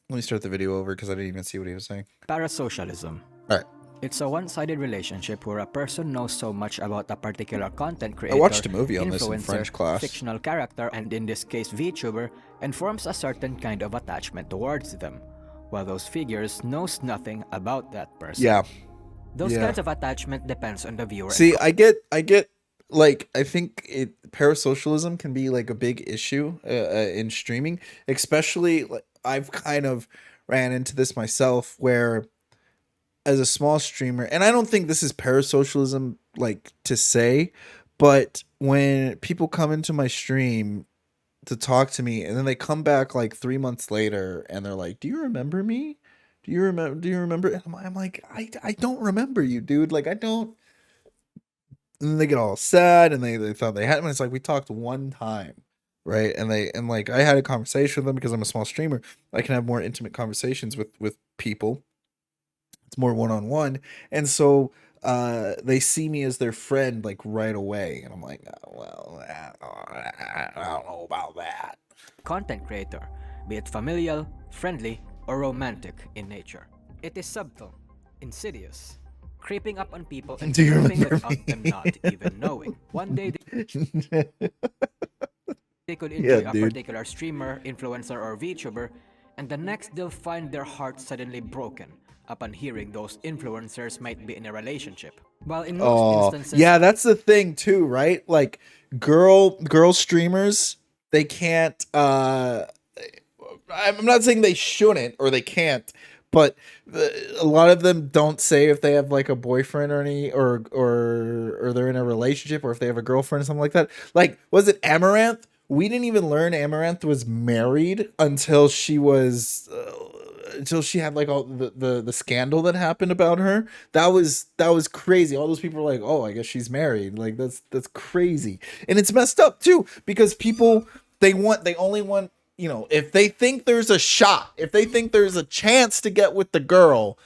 Let me start the video over because I didn't even see what he was saying. Parasocialism. All right. It's a one-sided relationship where a person knows so much about a particular content I creator, watched a movie on this in influencer, French class. fictional character, and in this case VTuber, and forms a certain kind of attachment towards them, while those figures knows nothing about that person. Yeah. Those Yeah. kinds of attachment depends on the viewer. See, I get, like, I think parasocialism can be like a big issue in streaming, especially like I've kind of ran into this myself where as a small streamer, and I don't think this is parasocialism like to say, but when people come into my stream to talk to me and then they come back like 3 months later and they're like, do you remember me? Do you remember? And I'm like, I don't remember you, dude. Like, I don't. And then they get all sad and they thought they had me. It's like, we talked one time, right? And like, I had a conversation with them because I'm a small streamer. I can have more intimate conversations with people. It's more one-on-one. And so they see me as their friend like right away. And I'm like, oh, well, I don't know about that. Content creator, be it familial, friendly, or romantic in nature. It is subtle, insidious, creeping up on people and Do you moving remember without them me? not even knowing. One day they could Yeah, enjoy a dude. particular streamer, influencer, or VTuber, and the next they'll find their heart suddenly broken upon hearing those influencers might be in a relationship. While in most Oh, instances, yeah, that's the thing too, right? Like girl streamers, they can't I'm not saying they shouldn't or they can't, but a lot of them don't say if they have like a boyfriend or any or they're in a relationship or if they have a girlfriend or something like that. Like, was it Amaranth? We didn't even learn Amaranth was married until she had like all the scandal that happened about her. That was crazy. All those people were like, "Oh, I guess she's married." Like, that's crazy. And it's messed up too because people, they only want, if they think there's a shot, if they think there's a chance to get with the girl,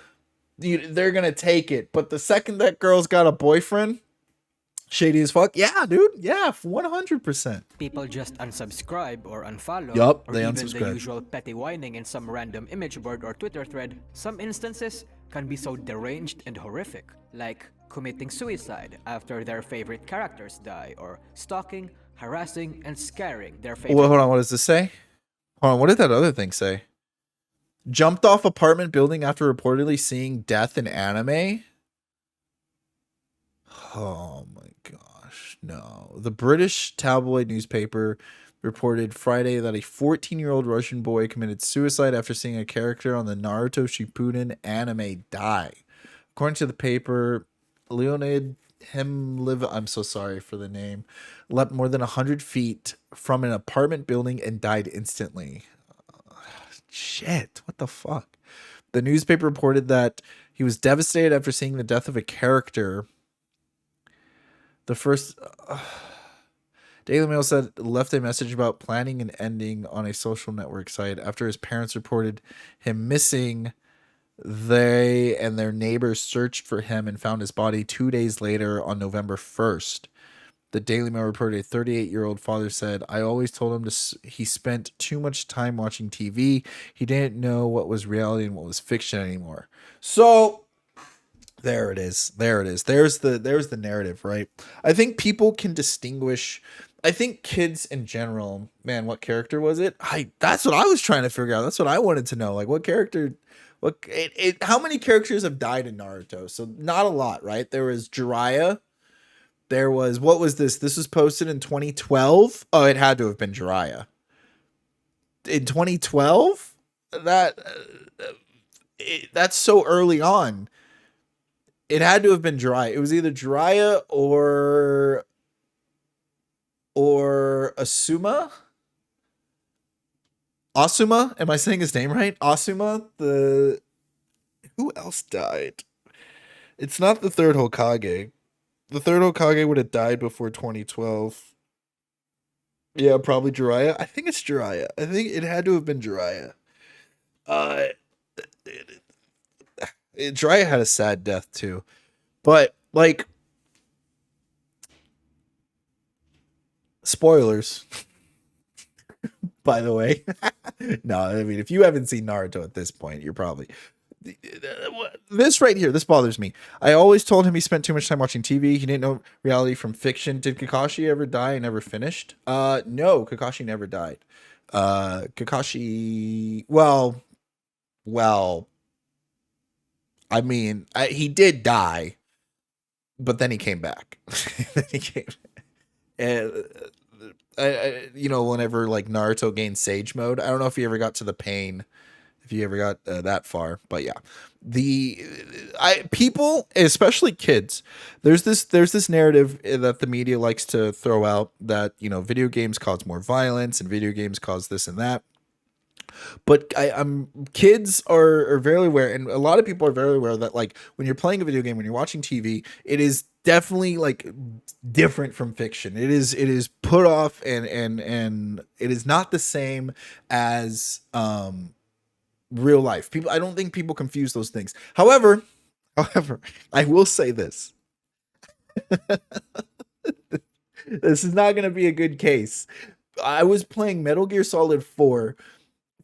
they're going to take it. But the second that girl's got a boyfriend, shady as fuck. Yeah, dude. Yeah, 100%. people just unsubscribe or unfollow, Yup, or they even the unsubscribe. usual petty whining in some random image board or Twitter thread. Some instances can be so deranged and horrific, like committing suicide after their favorite characters die, or stalking, harassing, and scaring their Well, favorite. hold on. What does this say? Hold on. What did that other thing say? Jumped off apartment building after reportedly seeing death in anime. Oh my gosh, no. The British tabloid newspaper reported Friday that a 14-year-old Russian boy committed suicide after seeing a character on the Naruto Shippuden anime die. According to the paper, Leonid Hemliv, I'm so sorry for the name, leapt more than 100 feet from an apartment building and died instantly. Shit, what the fuck? The newspaper reported that he was devastated after seeing the death of a character. The first Daily Mail said left a message about planning an ending on a social network site after his parents reported him missing. They and their neighbors searched for him and found his body 2 days later on November 1st. The Daily Mail reported a 38-year-old father said, I always told him he spent too much time watching TV. He didn't know what was reality and what was fiction anymore. So there it is. There it is. There's the narrative, right? I think people can distinguish. I think kids in general, man, what character was it? That's what I was trying to figure out. That's what I wanted to know. Like, what character, how many characters have died in Naruto? So not a lot, right? There was Jiraiya. There was, what was this? This was posted in 2012. Oh, it had to have been Jiraiya. In 2012? That's so early on. It had to have been Jiraiya. It was either Jiraiya or Asuma. Asuma? Am I saying his name right? Asuma? Who else died? It's not the third Hokage. The third Hokage would have died before 2012. Yeah, probably Jiraiya. I think it's Jiraiya. I think it had to have been Jiraiya. Uh, Jiraiya had a sad death too. But, like, spoilers. by the way. No, I mean, if you haven't seen Naruto at this point, you're probably this right here. This bothers me. I always told him he spent too much time watching TV. He didn't know reality from fiction. Did Kakashi ever die and never finished? No, Kakashi never died. Kakashi, well, I mean, he did die, but then he came back. Then he came. And whenever like Naruto gained Sage mode, I don't know if you ever got to the pain, if you ever got that far, but yeah, people, especially kids, there's this narrative that the media likes to throw out that video games cause more violence and video games cause this and that. But I'm kids are very aware, and a lot of people are very aware that like when you're playing a video game, when you're watching TV, it is definitely like different from fiction. It is put off, and it is not the same as real life. People, I don't think people confuse those things. However, I will say this. This is not going to be a good case. I was playing Metal Gear Solid 4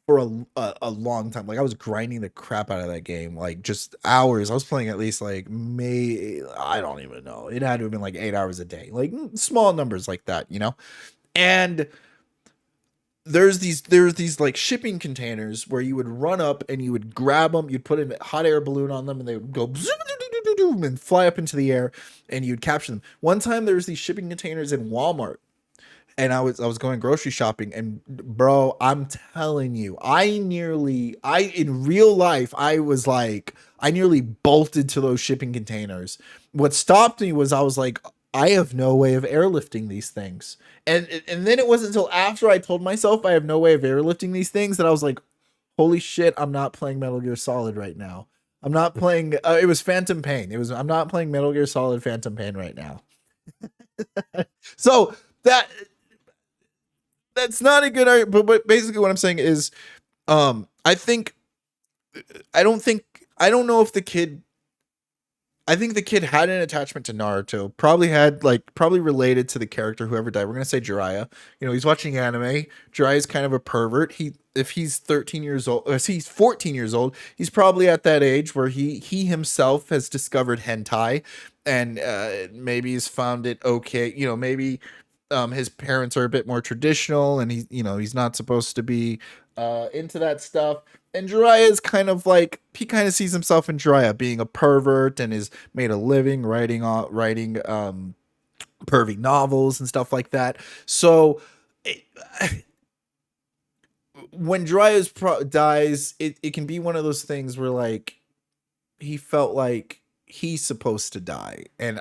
for a long time. Like I was grinding the crap out of that game, like just hours. I was playing at least like I don't even know. It had to have been like 8 hours a day, like small numbers like that. And there's these like shipping containers where you would run up and you would grab them, you'd put a hot air balloon on them, and they would go and fly up into the air, and you'd capture them. One time there was these shipping containers in Walmart, and I was going grocery shopping, and bro, I'm telling you, in real life, I nearly bolted to those shipping containers. What stopped me was I was like, I have no way of airlifting these things. And then it wasn't until after I told myself I have no way of airlifting these things that I was like, holy shit, I'm not playing Metal Gear Solid right now. I'm not playing it was Phantom Pain. I'm not playing Metal Gear Solid Phantom Pain right now. So that's not a good argument, but basically what I'm saying is I think I don't know if the kid I think the kid had an attachment to Naruto, probably related to the character whoever died. We're gonna say Jiraiya. He's watching anime. Jiraiya's kind of a pervert. If he's 13 years old, or if he's 14 years old, he's probably at that age where he himself has discovered hentai, and maybe he's found it okay. Maybe his parents are a bit more traditional, and he's not supposed to be into that stuff. And Jiraiya is kind of like, he kind of sees himself in Jiraiya being a pervert, and is made a living writing pervy novels and stuff like that. So when Jiraiya dies, it can be one of those things where like he felt like he's supposed to die, and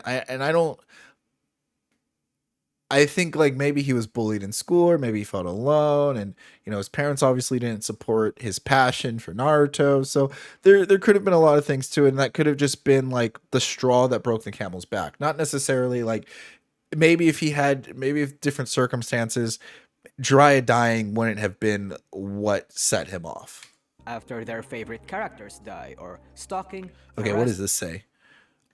I think like maybe he was bullied in school, or maybe he felt alone, and his parents obviously didn't support his passion for Naruto. So there could have been a lot of things to it, and that could have just been like the straw that broke the camel's back. Not necessarily like maybe if different circumstances, Jiraiya dying wouldn't have been what set him off. After their favorite characters die, or stalking. Okay, what does this say?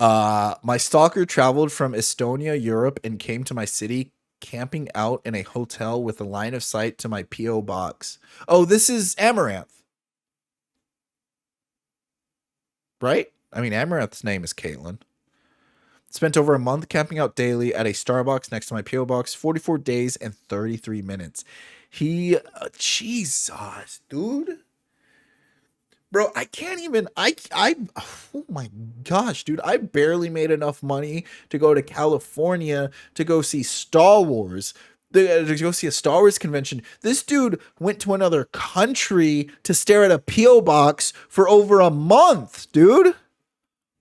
My stalker traveled from Estonia, Europe, and came to my city, camping out in a hotel with a line of sight to my P.O. box. Oh, this is Amaranth. Right? I mean, Amaranth's name is Caitlin. Spent over a month camping out daily at a Starbucks next to my P.O. box, 44 days and 33 minutes. Jesus, dude. Bro, I can't even, oh my gosh, dude, I barely made enough money to go to California to go see Star Wars, to go see a Star Wars convention. This dude went to another country to stare at a P.O. box for over a month, dude.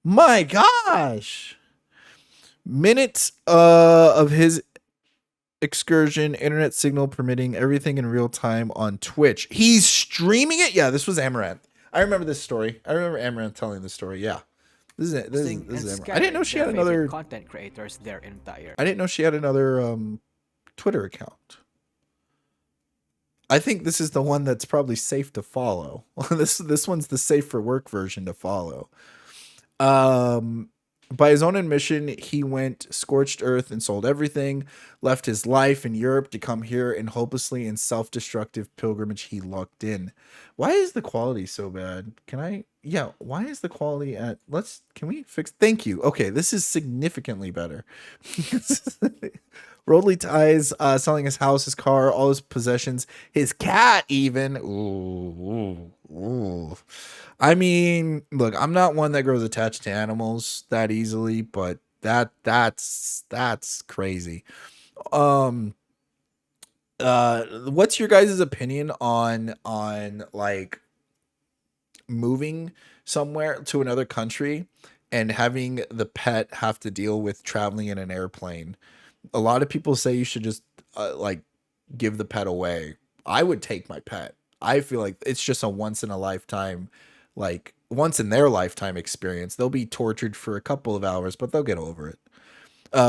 My gosh. Minutes of his excursion, internet signal permitting, everything in real time on Twitch. He's streaming it? Yeah, this was Amaranth. I remember this story. I remember Amaranth telling this story. Yeah, this is it. This is Amaranth. I didn't know she had another content creators. Their entire. I didn't know she had another Twitter account. I think this is the one that's probably safe to follow. This one's the safe for work version to follow. By his own admission, he went scorched earth and sold everything, left his life in Europe to come here in hopelessly and self-destructive pilgrimage he lucked in. Why is the quality so bad? Can I? Yeah, why is the quality at? Can we fix? Thank you. Okay, this is significantly better. Worldly ties, selling his house, his car, all his possessions, his cat, even. Ooh, ooh, ooh. I mean, look, I'm not one that grows attached to animals that easily, but that's crazy. Um, what's your guys' opinion on like moving somewhere to another country and having the pet have to deal with traveling in an airplane? A lot of people say you should just like give the pet away. I would take my pet. I feel like it's just a once in a lifetime, like once in their lifetime experience. They'll be tortured for a couple of hours, but they'll get over it.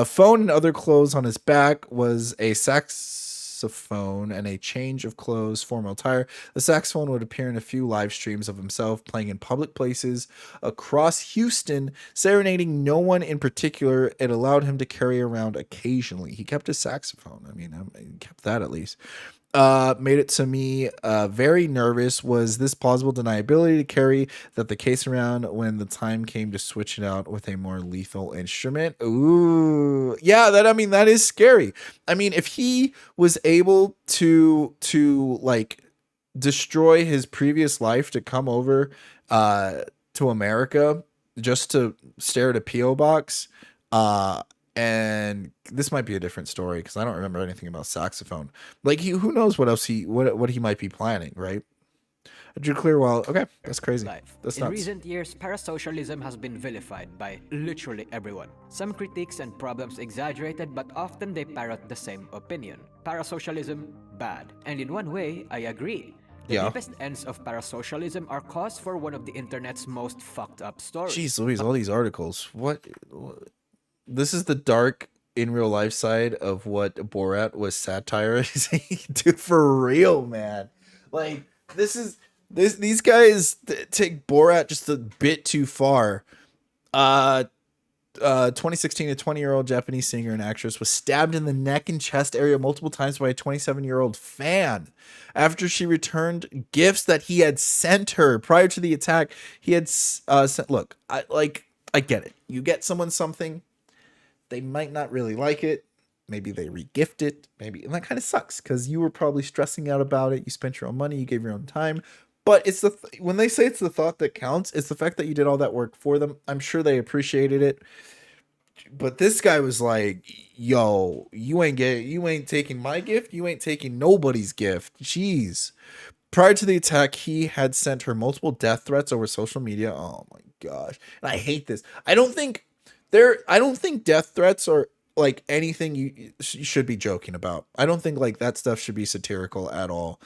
Phone and other clothes on his back was a saxophone and a change of clothes, formal attire. The saxophone would appear in a few live streams of himself playing in public places across Houston, serenading no one in particular. It allowed him to carry around occasionally. He kept his saxophone. I mean, he kept that at least. Made it to me very nervous. Was this plausible deniability to carry that the case around when the time came to switch it out with a more lethal instrument? Ooh, yeah, that is scary. I mean, if he was able to like destroy his previous life to come over to America just to stare at a PO box, and this might be a different story because I don't remember anything about saxophone. Like who knows what else what he might be planning, right? Drew Clearwell. Okay, that's crazy. Life. That's In nuts. recent years, parasocialism has been vilified by literally everyone. Some critiques and problems exaggerated, but often they parrot the same opinion. Parasocialism, bad. And in one way, I agree. The Yeah. deepest ends of parasocialism are cause for one of the internet's most fucked up stories. Jeez Louise, all these articles. What? This is the dark in real life side of what Borat was satirizing. Dude, for real, man. Like these guys take Borat just a bit too far. 2016, a 20-year-old Japanese singer and actress was stabbed in the neck and chest area multiple times by a 27-year-old fan after she returned gifts that he had sent her. Prior to the attack, he had sent. Look, I get it. You get someone something, they might not really like it. Maybe they regift it. Maybe, and that kind of sucks because you were probably stressing out about it. You spent your own money. You gave your own time. But it's when they say it's the thought that counts, it's the fact that you did all that work for them. I'm sure they appreciated it. But this guy was like, "Yo, you ain't taking my gift. You ain't taking nobody's gift." Jeez. Prior to the attack, he had sent her multiple death threats over social media. Oh my gosh. And I hate this. I don't think death threats are like anything you should be joking about. I don't think like that stuff should be satirical at all.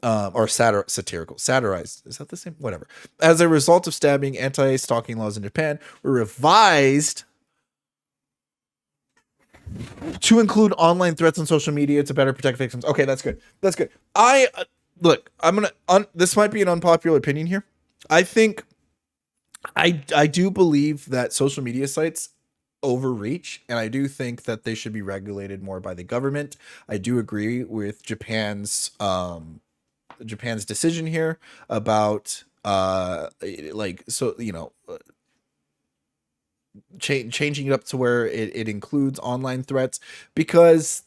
Or satirical, satirized. Is that the same? Whatever. As a result of stabbing, anti-stalking laws in Japan were revised to include online threats on social media to better protect victims. Okay, that's good. That's good. Look. I'm gonna. This might be an unpopular opinion here. I think I do believe that social media sites overreach, and I do think that they should be regulated more by the government. I do agree with Japan's decision here about like, so changing it up to where it includes online threats, because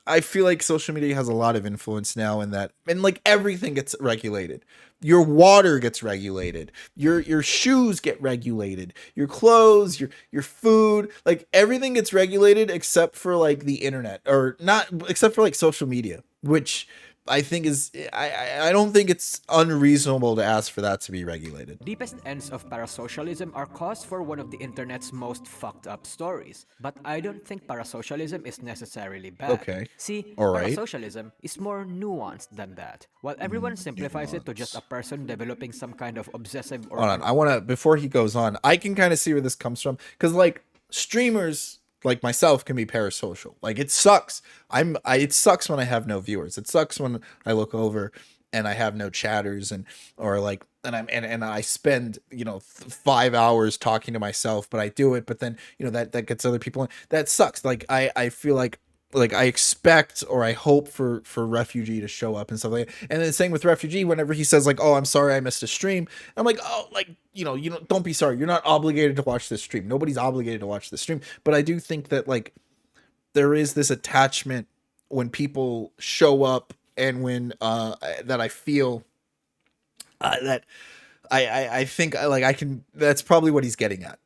I feel like social media has a lot of influence now in that, and like everything gets regulated. Your water gets regulated, your shoes get regulated, your clothes, your food, like everything gets regulated except for like the internet, or not, except for like social media, which I think I don't think it's unreasonable to ask for that to be regulated. Deepest ends of parasocialism are cause for one of the internet's most fucked up stories. But I don't think parasocialism is necessarily bad. Okay. See, All right. parasocialism is more nuanced than that. While everyone simplifies it to just a person developing some kind of obsessive or Hold on. I want to, before he goes on, I can kind of see where this comes from, because like streamers like myself can be parasocial. Like it sucks. It sucks when I have no viewers. It sucks when I look over and I have no chatters, and or like and I spend 5 hours talking to myself, but I do it, but then that gets other people in. That sucks. Like I feel like I expect or I hope for Refugee to show up and stuff like that. And then same with Refugee, whenever he says like, oh, I'm sorry I missed a stream, I'm like, oh, like don't be sorry, you're not obligated to watch this stream, nobody's obligated to watch this stream. But I do think that like there is this attachment when people show up, and when that I feel that I think like I can, that's probably what he's getting at.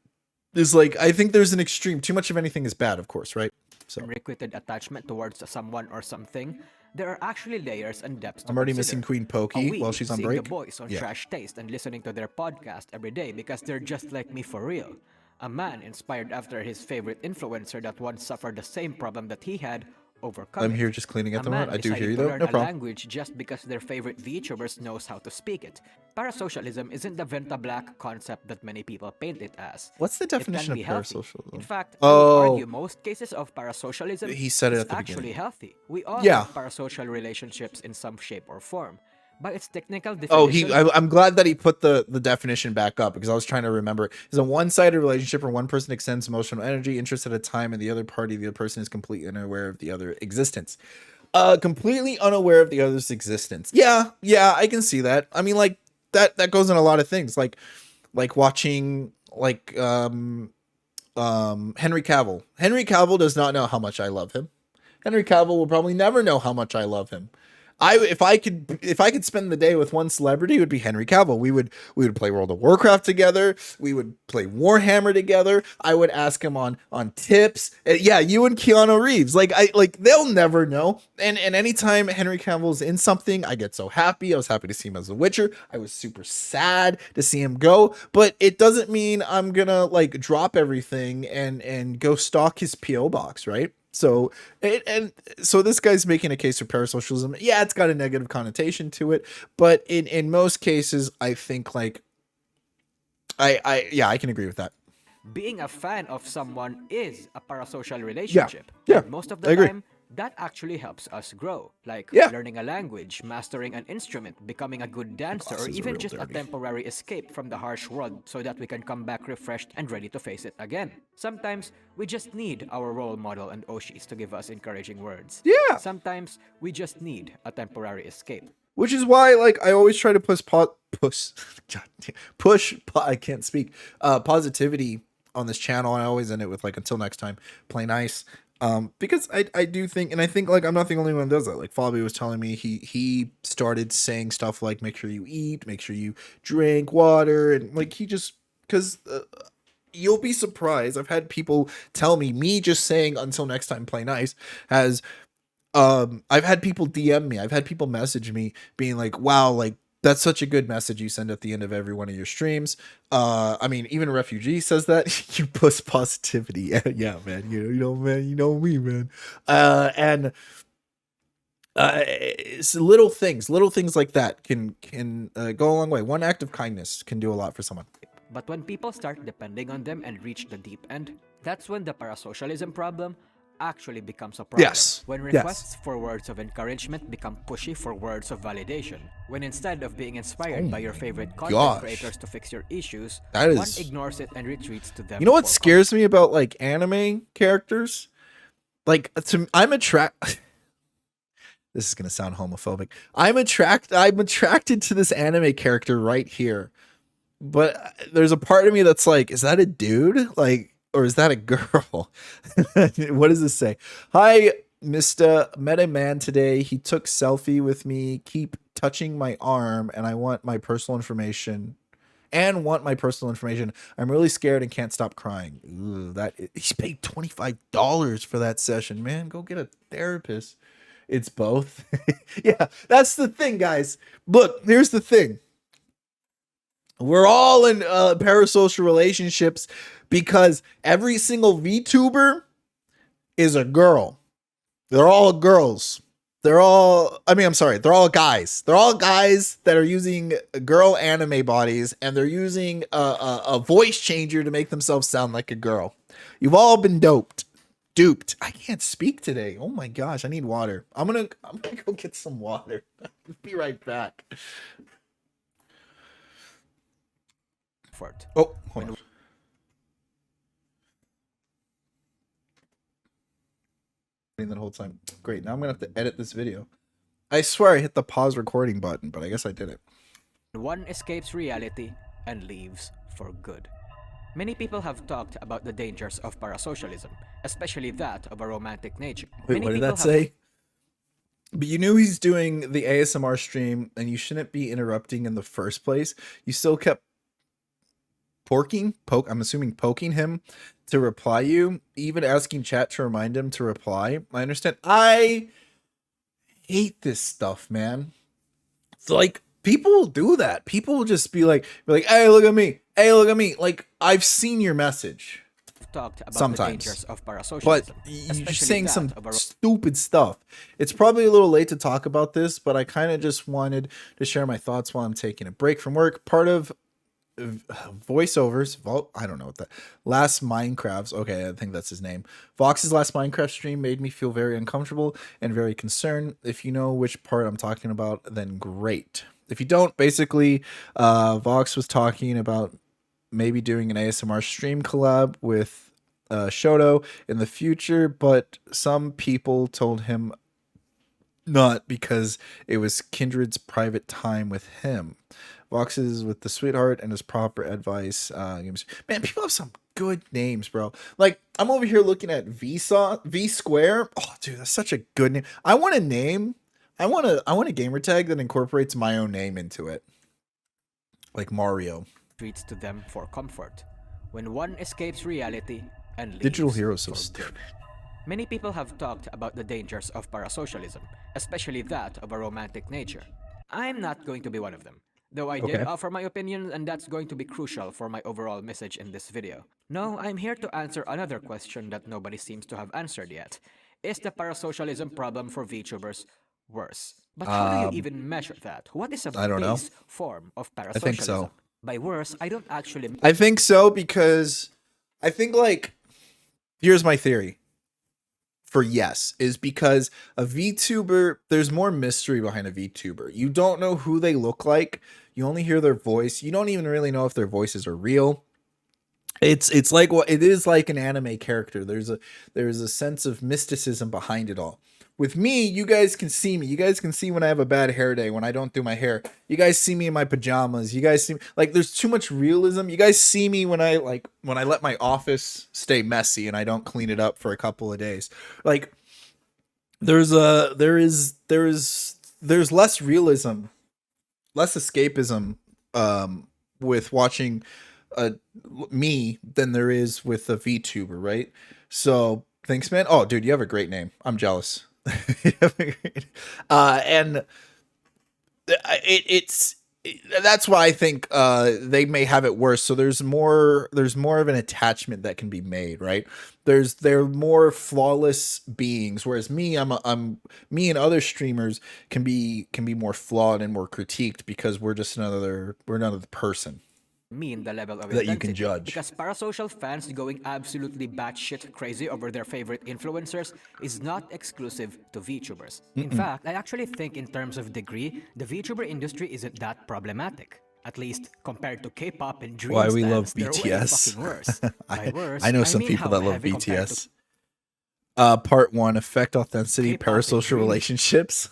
Is like, I think there's an extreme. Too much of anything is bad, of course, right? So Unrequited attachment towards someone or something, there are actually layers and depths to I'm already consider. missing Queen Are Pokey we while she's on seeing break. the boys on Yeah. Trash Taste and listening to their podcast every day because they're just like me for real? A man inspired after his favorite influencer that once suffered the same problem that he had, overcome I'm it. here just cleaning at A the man moment. I do hear deciding you to though. learn No a problem. language just because their favorite VTubers knows how to speak it. Parasocialism isn't the Venta Black concept that many people paint it as. What's the It can definition of be healthy. parasocialism? In fact, I would Oh, argue most cases of parasocialism he said it is at the actually beginning. healthy. We all Yeah. have parasocial relationships in some shape or form. By its technical Oh, definition, I'm glad that he put the definition back up, because I was trying to remember. It's a one-sided relationship where one person extends emotional energy, interest at a time, and the other person is completely unaware of the other existence. Completely unaware of the other's existence. Yeah, I can see that. I mean, like that goes in a lot of things, like watching like Henry Cavill. Henry Cavill does not know how much I love him. Henry Cavill will probably never know how much I love him. If I could spend the day with one celebrity, it would be Henry Cavill. We would play World of Warcraft together. We would play Warhammer together. I would ask him on tips. Yeah, you and Keanu Reeves. Like they'll never know. And anytime Henry Cavill's in something, I get so happy. I was happy to see him as The Witcher. I was super sad to see him go. But it doesn't mean I'm gonna like drop everything and go stalk his PO box, right? So so this guy's making a case for parasocialism. Yeah, it's got a negative connotation to it, but in most cases, I think like I can agree with that. being a fan of someone is a parasocial relationship. Yeah, And most of I the agree. time, that actually helps us grow. Like Yeah. learning a language, mastering an instrument, becoming a good dancer, or glasses are even real just a dirty. temporary escape from the harsh world so that we can come back refreshed and ready to face it again. Sometimes, we just need our role model and Oshis to give us encouraging words. Yeah. Sometimes, we just need a temporary escape. Which is why, like, I always try to I can't speak, positivity on this channel. I always end it with like, until next time, play nice. Because I do think, and I think like I'm not the only one that does that. Like Fabi was telling me, he started saying stuff like, make sure you eat, make sure you drink water, and like he just, because you'll be surprised. I've had people tell me just saying until next time, play nice has I've had people DM me, I've had people message me being like, wow, like that's such a good message you send at the end of every one of your streams. I mean, even Refugee says that. You push positivity. Yeah, man. Man, you know me, man. And it's little things like that can go a long way. One act of kindness can do a lot for someone. But when people start depending on them and reach the deep end, that's when the parasocialism problem actually becomes a problem. Yes. When Yes. requests for words of encouragement become pushy for words of validation. When instead of being inspired by your favorite content gosh. creators to fix your issues, That one is- ignores it and retreats to them. You know what for scares me about like anime characters? Like I'm attracted. This is gonna sound homophobic. I'm attracted to this anime character right here, but there's a part of me that's like, is that a dude? Like, or is that a girl? What does this say? Hi, Mr. Met a man today. He took selfie with me. Keep touching my arm, and I want my personal information. I'm really scared and can't stop crying. He's paid $25 for that session, man. Go get a therapist. It's both. Yeah, that's the thing, guys. Look, here's the thing. We're all in parasocial relationships because every single VTuber is a girl. They're all girls. They're all guys. They're all guys that are using girl anime bodies, and they're using a voice changer to make themselves sound like a girl. You've all been doped. duped. I can't speak today. Oh my gosh, I need water. I'm gonna go get some water. Be right back. Oh, hold on. That whole time. Great. Now I'm gonna have to edit this video. I swear I hit the pause recording button, but I guess I did it. One escapes reality and leaves for good. Many people have talked about the dangers of parasocialism, especially that of a romantic nature. Wait, Many what did people that say? But you knew he's doing the ASMR stream and you shouldn't be interrupting in the first place. You still kept I'm assuming poking him to reply you, even asking chat to remind him to reply. I understand. I hate this stuff, man. It's like people do that. People will just be like, hey, look at me. Hey, look at me. Like, I've seen your message. Talked about Sometimes. the dangers of parasocialism, But you're saying some stupid stuff. It's probably a little late to talk about this, but I kind of just wanted to share my thoughts while I'm taking a break from work. Part of voiceovers, I don't know what that last Minecraft's, okay, I think that's his name. Vox's last Minecraft stream made me feel very uncomfortable and very concerned. If you know which part I'm talking about, then great. If you don't, basically, Vox was talking about maybe doing an ASMR stream collab with Shoto in the future, but some people told him not because it was Kindred's private time with him. Vox is with the sweetheart and his proper advice. Man, people have some good names, bro. Like, I'm over here looking at V Square. Oh, dude, that's such a good name. I want a name. I want a gamer tag that incorporates my own name into it, like Mario. Treats to them for comfort. When one escapes reality and leaves Digital heroes so for stupid. good. Many people have talked about the dangers of parasocialism, especially that of a romantic nature. I'm not going to be one of them, though I did offer my opinion, and that's going to be crucial for my overall message in this video. No, I'm here to answer another question that nobody seems to have answered yet. Is the parasocialism problem for VTubers worse? But how do you even measure that? What is a base form of parasocialism? I think so. By worse, I don't actually... I think so because I think, like, here's my theory for yes, is because a VTuber, there's more mystery behind a VTuber. You don't know who they look like. You only hear their voice. You don't even really know if their voices are real. It's like what it is, like an anime character. There's a sense of mysticism behind it all. With me, you guys can see me. You guys can see when I have a bad hair day, when I don't do my hair. You guys see me in my pajamas. You guys see me, like, there's too much realism. You guys see me when I let my office stay messy and I don't clean it up for a couple of days. Like, there's less realism, less escapism with watching me than there is with a VTuber, right? So thanks, man. Oh, dude, you have a great name. I'm jealous. And that's why I think they may have it worse. So there's more of an attachment that can be made, right? They're more flawless beings, whereas me and other streamers can be more flawed and more critiqued because we're another person. Mean the level of that you can judge. Because parasocial fans going absolutely batshit crazy over their favorite influencers is not exclusive to VTubers. In fact, I actually think in terms of degree, the VTuber industry isn't that problematic. At least compared to K-pop and dream Why we stands, love they're way BTS. fucking worse. By worse, I know some mean people how that love heavy compared to BTS. Part 1, affect authenticity, K-pop and parasocial dream. relationships.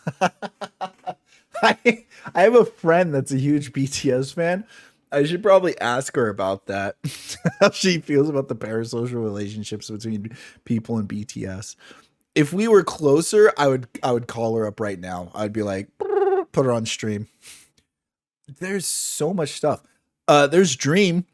I have a friend that's a huge BTS fan. I should probably ask her about that. How she feels about the parasocial relationships between people and BTS. If we were closer, I would call her up right now. I'd be like, put her on stream. There's so much stuff. There's Dream.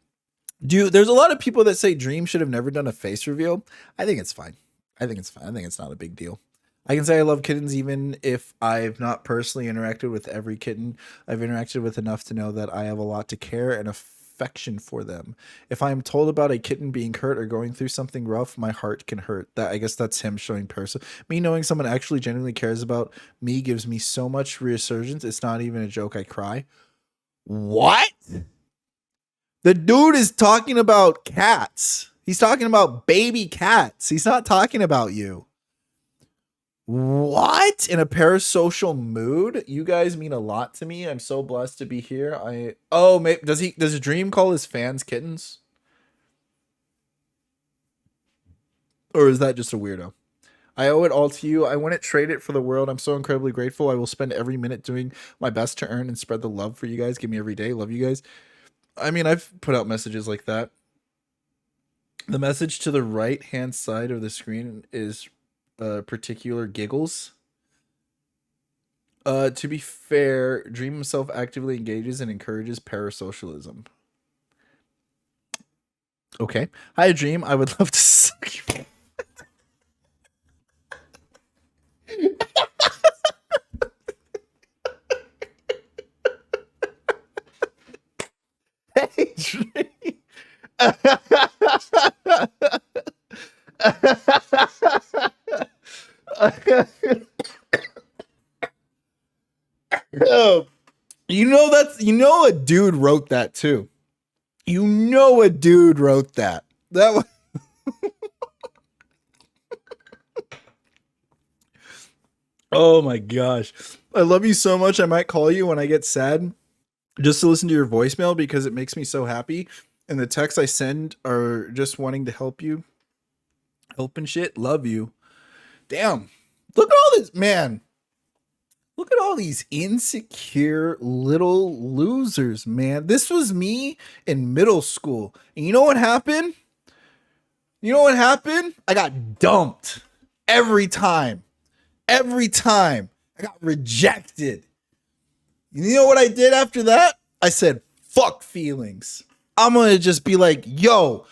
Dude, there's a lot of people that say Dream should have never done a face reveal. I think it's fine. I think it's not a big deal. I can say I love kittens even if I've not personally interacted with every kitten. I've interacted with enough to know that I have a lot to care and affection for them. If I'm told about a kitten being hurt or going through something rough, my heart can hurt. I guess that's him showing person. Me knowing someone actually genuinely cares about me gives me so much resurgence. It's not even a joke. I cry. What? The dude is talking about cats. He's talking about baby cats. He's not talking about you. What? In a parasocial mood? You guys mean a lot to me. I'm so blessed to be here. Does Dream call his fans kittens? Or is that just a weirdo? I owe it all to you. I wouldn't trade it for the world. I'm so incredibly grateful. I will spend every minute doing my best to earn and spread the love for you guys. Give me every day. Love you guys. I mean, I've put out messages like that. The message to the right hand side of the screen is particular giggles. To be fair, Dream himself actively engages and encourages parasocialism. Okay. Hi, Dream. I would love to suck you. Hey, Dream. You know a dude wrote that too. You know a dude wrote that. That was oh my gosh. I love you so much. I might call you when I get sad just to listen to your voicemail because it makes me so happy. And the texts I send are just wanting to help you. Help and shit. Love you. Damn. Look at all this, man. Look at all these insecure little losers, man. This was me in middle school. And you know what happened? You know what happened? I got dumped every time. Every time. I got rejected. You know what I did after that? I said, fuck feelings. I'm going to just be like, yo,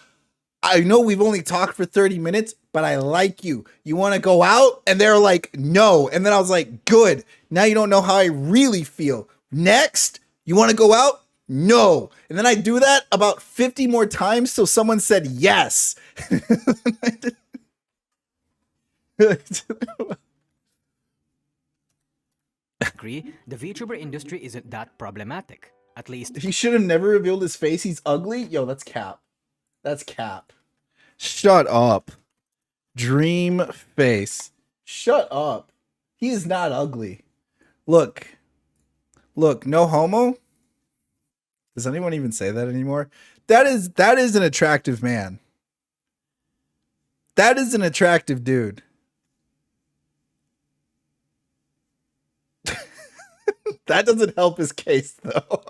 I know we've only talked for 30 minutes, but I like you. You want to go out? And they're like, no. And then I was like, good. Now you don't know how I really feel. Next, you want to go out? No. And then I do that about 50 more times till someone said yes. Agree, the VTuber industry isn't that problematic. At least, He should have never revealed his face. He's ugly. Yo, that's cap. That's cap. Shut up. Dream face. Shut up. He is not ugly. Look. Look, no homo. Does anyone even say that anymore? That is an attractive man. That is an attractive dude. That doesn't help his case though.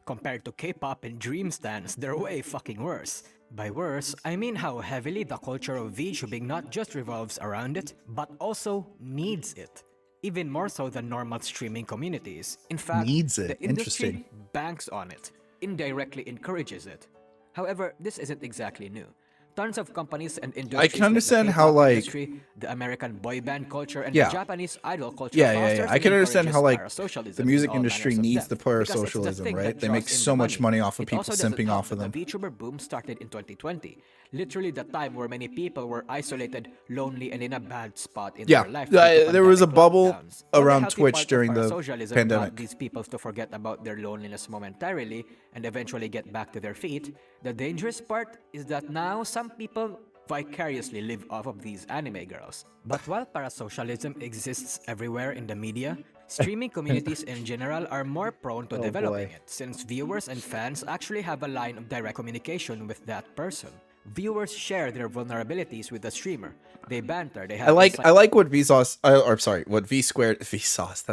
compared to K-pop and Dream stans, they're way fucking worse. By worse, I mean how heavily the culture of VTubing not just revolves around it, but also needs it. Even more so than normal streaming communities. In fact, Needs it. the industry Interesting. banks on it, indirectly encourages it. However, this isn't exactly new. Tons of companies and industries I can understand like the how, K-pop like- industry, the American boy band culture, and Yeah. the Japanese idol culture Yeah. fosters I and can understand how, like, encourages parasocialism the in music all industry manners of needs the depth, because it's the parasocialism, thing right? that They draws make in so the much money off of It people also doesn't simping help off of that them. The VTuber boom started in 2020, literally the time where many people were isolated, lonely, and in a bad spot in Yeah. their life. due to There was a pandemic bubble lockdowns. One around healthy Twitch part of during the parasocialism pandemic. got these people to forget about their loneliness momentarily and eventually get back to their feet. The dangerous part is that now some people vicariously live off of these anime girls. But while parasocialism exists everywhere in the media, streaming communities in general are more prone to Oh, developing boy. it, since viewers and fans actually have a line of direct communication with that person. Viewers share their vulnerabilities with the streamer. They banter, they have I like what Vsauce or sorry, what V squared Vsauce.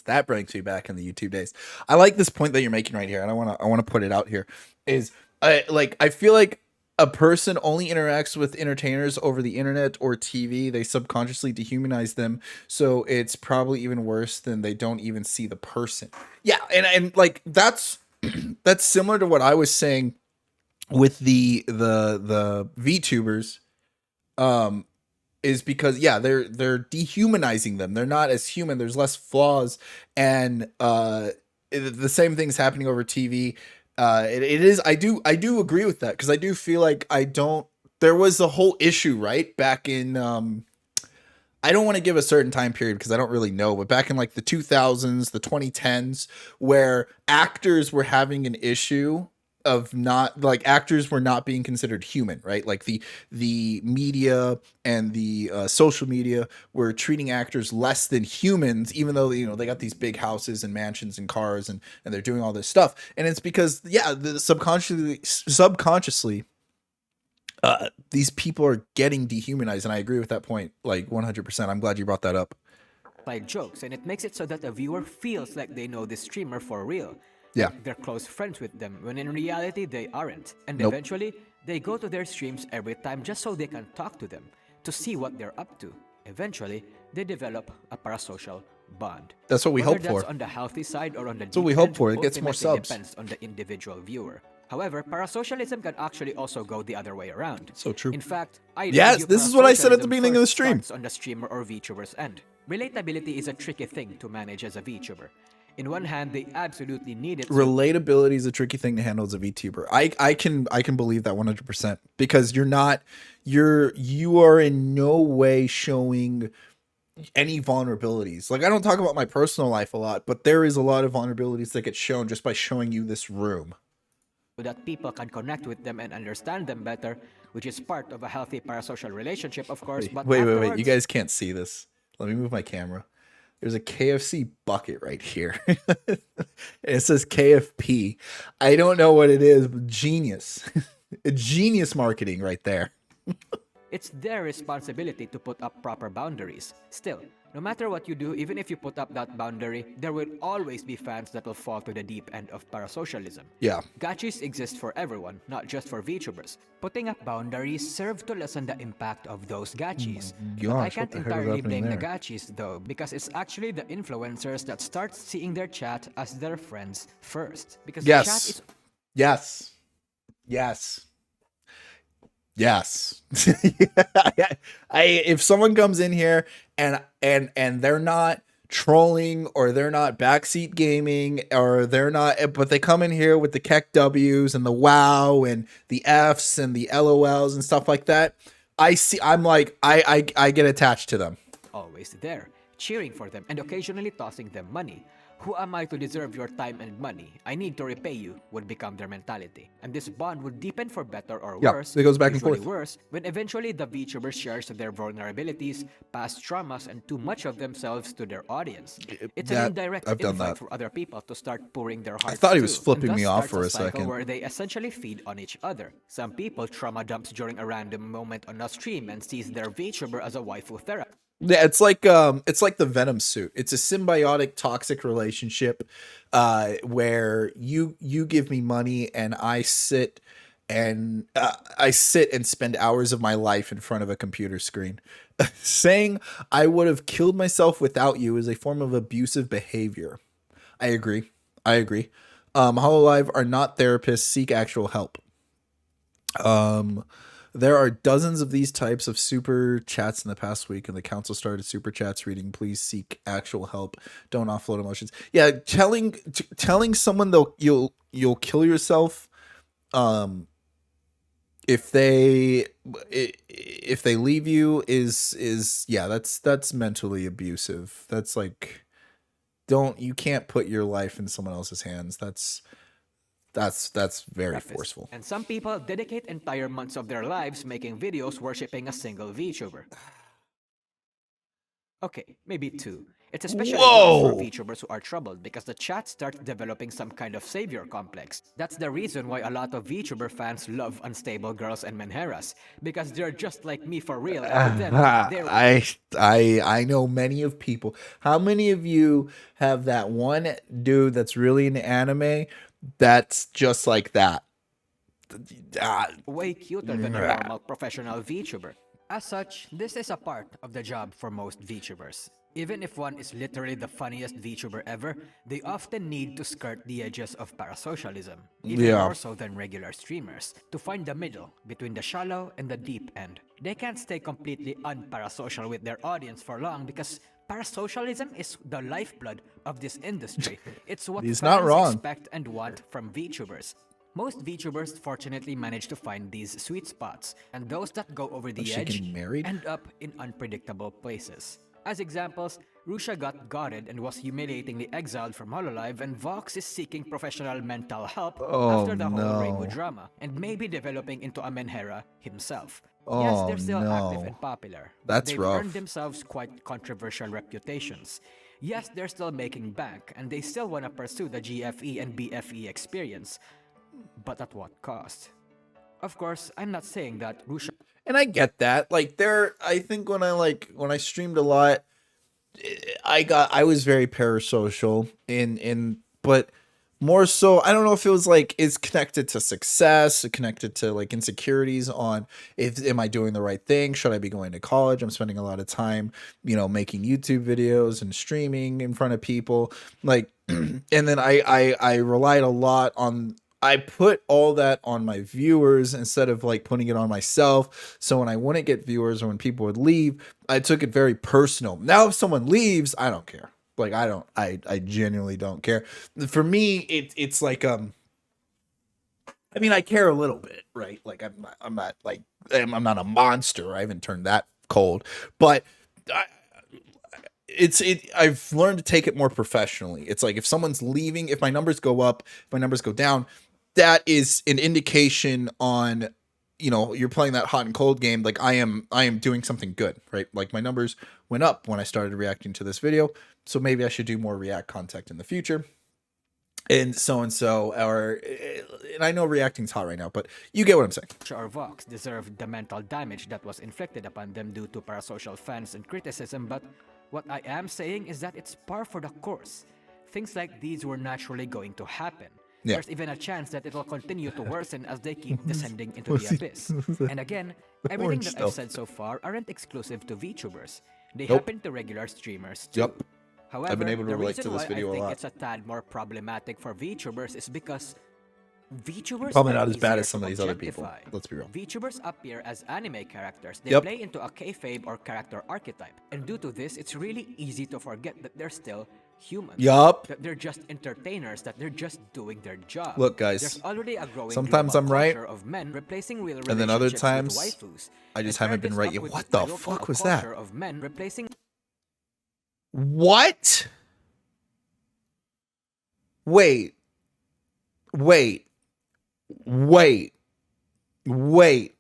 That brings me back in the YouTube days. I like this point that you're making right here, and I wanna put it out here. Is I feel like a person only interacts with entertainers over the internet or TV. They subconsciously dehumanize them, so it's probably even worse than they don't even see the person. Yeah, and like that's that's similar to what I was saying with the VTubers. Is because they're dehumanizing them. They're not as human. There's less flaws, and the same thing's happening over TV. It is. I do agree with that because I do feel like I don't. There was a whole issue right back in I don't want to give a certain time period because I don't really know, but back in like the 2000s, the 2010s, where actors were having an issue of not like actors were not being considered human, right? Like the media and the social media were treating actors less than humans, even though they got these big houses and mansions and cars and they're doing all this stuff, and it's because subconsciously these people are getting dehumanized, and I agree with that point like 100%. I'm glad you brought that up. Like jokes, and it makes it so that the viewer feels like they know this streamer for real. Yeah. Like they're close friends with them, when in reality they aren't. And Nope. eventually, they go to their streams every time just so they can talk to them, to see what they're up to. Eventually, they develop a parasocial bond. That's what we Whether hope for. that's on the healthy side or on the That's what we hope for. It deep gets end, more ultimately subs. depends on the individual viewer. However, parasocialism can actually also go the other way around. So true. In fact, I Yes, argue this is what I said at the parasocialism beginning of the first stream. starts on the streamer or VTuber's end. Relatability is a tricky thing to manage as a VTuber. In one hand, they absolutely need it. Relatability is a tricky thing to handle as a VTuber. I can believe that 100% because you are in no way showing any vulnerabilities. Like I don't talk about my personal life a lot, but there is a lot of vulnerabilities that get shown just by showing you this room. So that people can connect with them and understand them better, which is part of a healthy parasocial relationship, of course. But Wait. You afterwards- guys can't see this. Let me move my camera. There's a KFC bucket right here. It says KFP. I don't know what it is, but genius. Genius marketing right there. It's their responsibility to put up proper boundaries. Still, no matter what you do, even if you put up that boundary, there will always be fans that will fall to the deep end of parasocialism. Yeah. Gachis exist for everyone, not just for VTubers. Putting up boundaries serve to lessen the impact of those gachis. But I gosh, can't what the heck is entirely happening blame the there? gachis though, because it's actually the influencers that start seeing their chat as their friends first. Because the chat is Yes. Yes. Yes. If someone comes in here and they're not trolling or they're not backseat gaming or they're not, but they come in here with the Keck W's and the wow and the F's and the LOLs and stuff like that, I get attached to them. always there, cheering for them and occasionally tossing them money. Who am I to deserve your time and money? I need to repay you would become their mentality. And this bond would deepen for better or Yeah, worse. it goes back and usually forth. worse, when eventually the VTuber shares their vulnerabilities, past traumas, and too much of themselves to their audience. It's That- an indirect I've done invite that. for other people to start pouring their hearts thought he was too, flipping and me thus off starts for a cycle second. where they essentially feed on each other. Some people trauma dumps during a random moment on a stream and sees their VTuber as a waifu therapist. Yeah, it's like the Venom suit. It's a symbiotic toxic relationship where you give me money and I sit and spend hours of my life in front of a computer screen. Saying I would have killed myself without you is a form of abusive behavior. I agree. Hololive are not therapists. Seek actual help. There are dozens of these types of super chats in the past week, and the council started super chats reading, please seek actual help. Don't offload emotions. Yeah, telling someone you'll kill yourself if they leave you is yeah, that's mentally abusive. That's like you can't put your life in someone else's hands. That's very forceful. And some people dedicate entire months of their lives making videos worshipping a single VTuber. Okay, maybe two. It's especially Whoa! worse for VTubers who are troubled because the chat starts developing some kind of savior complex. That's the reason why a lot of VTuber fans love unstable girls and menheras, because they're just like me for real, and to them, they're I know many of people. How many of you have that one dude that's really into anime that's just like that? way cuter than a normal professional VTuber. As such, this is a part of the job for most VTubers. Even if one is literally the funniest VTuber ever, they often need to skirt the edges of parasocialism, even Yeah. more so than regular streamers, to find the middle between the shallow and the deep end. They can't stay completely unparasocial with their audience for long because parasocialism is the lifeblood of this industry. It's what He's fans not wrong. expect and want from VTubers. Most VTubers fortunately manage to find these sweet spots, and those that go over the she edge getting married? end up in unpredictable places. As examples, Rusha got gutted and was humiliatingly exiled from Hololive, and Vox is seeking professional mental help Oh after the whole Reimu no. drama, and maybe developing into a Menhera himself. Yes, Oh they're still active no. and popular, but That's they've rough. earned themselves quite controversial reputations. Yes, they're still making bank, and they still want to pursue the GFE and BFE experience, but at what cost? Of course, I'm not saying that Rusha And I get that. Like I think when I streamed a lot, I was very parasocial but more so I don't know if it was like it's connected to success, connected to like insecurities on if am I doing the right thing? Should I be going to college? I'm spending a lot of time, making YouTube videos and streaming in front of people. Like and then I relied a lot on I put all that on my viewers instead of like putting it on myself. So when I wouldn't get viewers or when people would leave, I took it very personal. Now if someone leaves, I don't care. Like I genuinely don't care. For me, it's like I mean I care a little bit, right? Like I'm not like I'm not a monster. I haven't turned that cold, but I, I've learned to take it more professionally. It's like if someone's leaving, if my numbers go up, if my numbers go down, that is an indication on you're playing that hot and cold game. Like I am doing something good, right? Like my numbers went up when I started reacting to this video, so maybe I should do more react content in the future. And so, or and I know reacting's hot right now, but you get what I'm saying. or Vox deserve the mental damage that was inflicted upon them due to parasocial fans and criticism, but what I am saying is that it's par for the course. Things like these were naturally going to happen. Yeah. There's even a chance that it will continue to worsen as they keep descending into the abyss. And again, everything that I've said so far aren't exclusive to VTubers. They happen to regular streamers too. Yep. However, I've been able to the relate reason to this why video I a think lot. it's a tad more problematic for VTubers is because VTubers Probably are not as bad easier as some to of these other people. objectify. Let's be real. VTubers appear as anime characters. They Yep. play into a kayfabe or character archetype. And due to this, it's really easy to forget that they're still humans. Yup. That they're just entertainers, that they're just doing their job. Look, guys, There's already a growing sometimes global I'm right, culture of men replacing real and then other relationships times, with waifus. I just And haven't pair been this right up yet. with What the the global fuck was that? culture of men replacing What? Wait. Wait. Wait. Wait.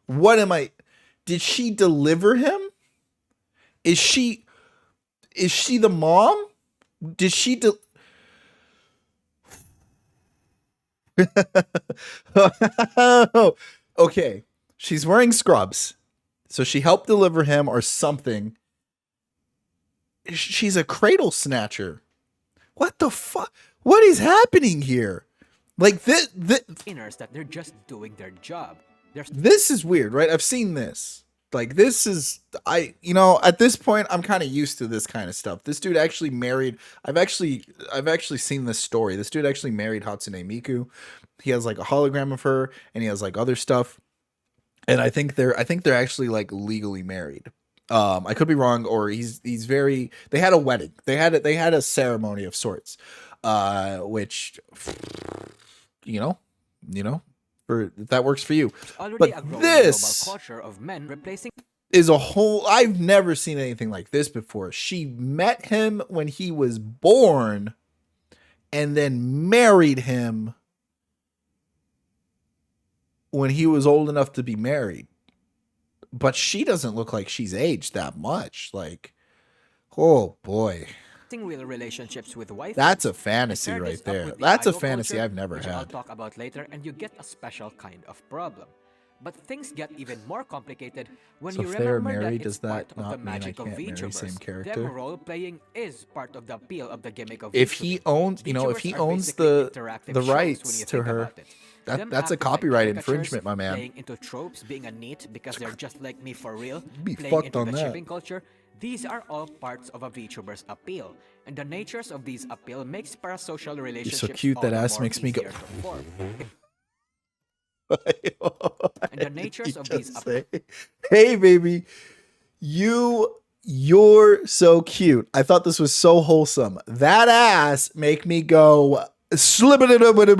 What am I? Did she deliver him? Is she the mom? Did she Okay. She's wearing scrubs. So she helped deliver him or something. She's a cradle snatcher. What the fuck? What is happening here? Like this that they're just doing their job. this is weird, right? I've seen this. Like this is at this point I'm kind of used to this kind of stuff. This dude actually married I've actually seen this story. This dude actually married Hatsune Miku. He has like a hologram of her and he has like other stuff. And I think they're actually like legally married. I could be wrong, or he's very. They had a wedding. They had a ceremony of sorts, which, for if that works for you. But this culture of men replacing is a whole. I've never seen anything like this before. She met him when he was born, and then married him when he was old enough to be married. But she doesn't look like she's aged that much. Like, oh boy. real relationships with wife. That's a fantasy right there. That's a fantasy culture, I've never which had. I'll talk about later, and you get a special kind of problem. But things get even more complicated when So you if they're remember married, that does it's part that of the not mean I magic of can't marry VTubers. same Them character? role playing is part of the appeal of the gimmick of If VTubing. he owns, if VTubers he are owns basically the interactive the shows when rights you to think her, about it. Them that's a acting like copyright caricatures, infringement, my man. Playing into tropes, being a neat because they're just like me for real, Be playing fucked into on the that. shipping culture. These are all parts of a VTuber's appeal, and the natures of these appeal makes parasocial You're relationships so cute all that the ass more makes me go. easier to form. And the natures of these hey baby, you're so cute. I thought this was so wholesome. That ass make me go Slip it up. What the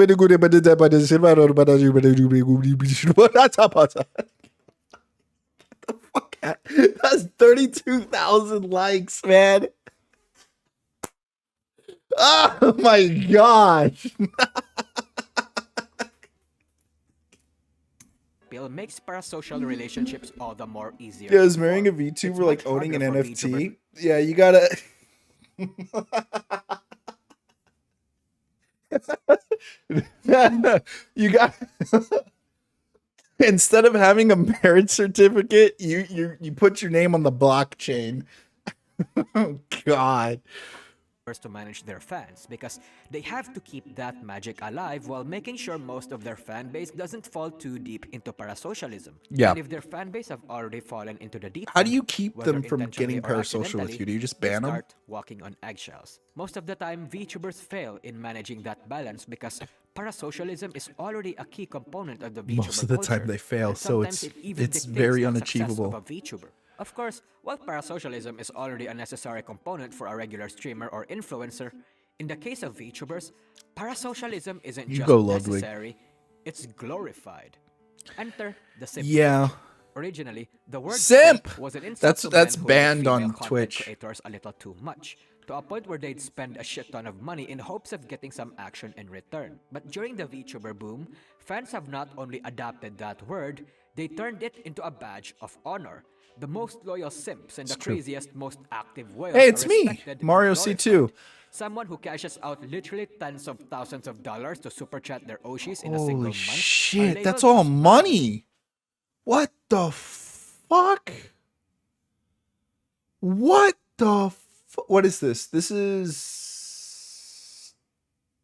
fuck? That's 32,000 likes, man. Oh my gosh. Bill makes parasocial relationships all the more easier. Yeah, to is marrying a form. VTuber It's like much owning an harder for NFT? VTubers. Yeah, you gotta. You got. Instead of having a marriage certificate, you put your name on the blockchain. Oh God. To manage their fans because they have to keep that magic alive while making sure most of their fan base doesn't fall too deep into parasocialism. Yeah. And if their fan base have already fallen into the deep How do end, you keep whether them from intentionally getting or parasocial with accidentally, you? Do you just they ban them? start walking on eggshells. Most of the time, VTubers fail in managing that balance because parasocialism is already a key component of the VTuber Most of the time culture, they fail, and so sometimes it even it's dictates very the success unachievable. of a VTuber. Of course, while parasocialism is already a necessary component for a regular streamer or influencer, in the case of VTubers, parasocialism isn't You just go, Ludwig. necessary, it's glorified. Enter the simp Yeah. stage. Originally, the word Simp! was an insult That's to men who banned liked female on content Twitch. creators a little too much, to a point where they'd spend a shit ton of money in hopes of getting some action in return. But during the VTuber boom, fans have not only adopted that word, they turned it into a badge of honor. The most loyal simps and the true. craziest, most active whales Hey, it's are me, respected and Mario glorified. C2. Someone who cashes out literally tens of thousands of dollars to super chat their Oshis in a single Holy month. are shit, that's labeled all as money. What the fuck? What the what is this? This is